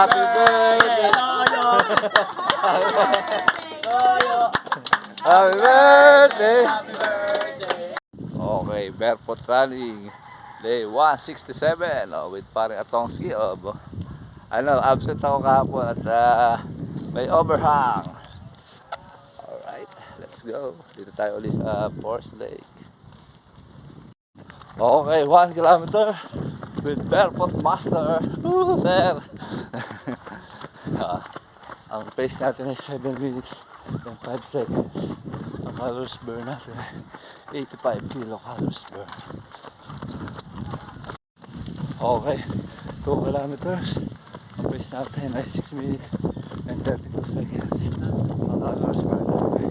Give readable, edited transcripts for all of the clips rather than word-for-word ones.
Happy birthday. Happy birthday. Okay, barefoot running. Day 167 with paring Atongski. Absent ako kahapon at may overhang. Alright, let's go. Dito tayo ulit sa Forest Lake. Okay, 1 kilometer with barefoot master. Woo, sir. Ang pace natin ay 7 minutes and 5 seconds. Ang calories burn natin ay 85 kilocalories burn. Okay, 2 kilometers. Ang pace natin ay 6 minutes and 32 seconds. Ang calories burn natin ay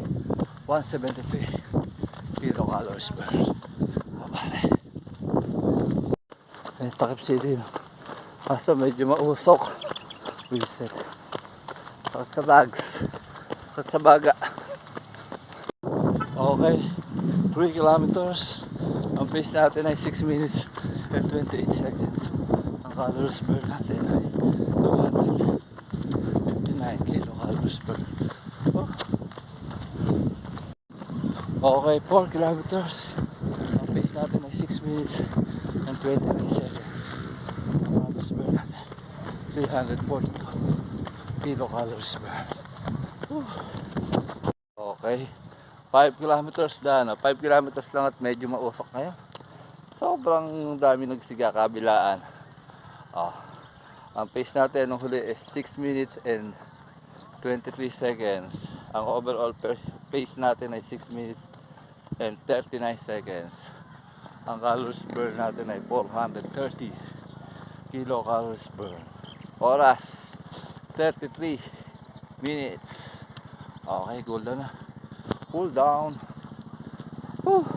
173 kilocalories burn. May takip city, no? Kaso medyo mausok. Wilset. Sakit sa bags. Sakit sa baga. Okay. 3 kilometers. Ang pace natin ay 6 minutes and 28 seconds. Ang calories burn natin ay 259 kilocalories burn. Okay, 4 kilometers. Ang pace natin ay 6 minutes and 29 seconds. Ang calories burn natin 342 kilocalories burn. Okay, 5 kilometers na. 5 kilometers lang at medyo mausok ngayon. Sobrang dami nagsiga kabilaan. Ang pace natin nung huli is 6 minutes and 23 seconds. Ang overall pace natin ay 6 minutes and 39 seconds. Ang calories burn natin ay 430 kilocalories burn. Oras 33 minutes. Okay, cool down na. Cool down. Whew.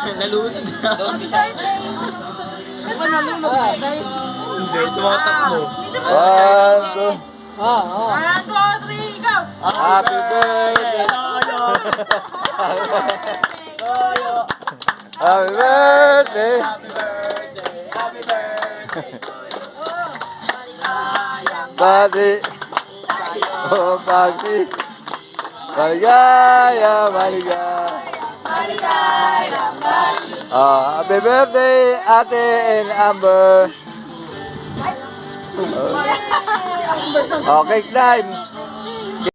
Nalunod na. Di ba nalunod? Hindi, tumatakbo. 1, 2. 1, 2, 3, go! Happy birthday. Happy birthday. Bati. Oh, Bagsi. Maligaya, maligaya. Happy birthday, Ate and Amber. Okay, climb.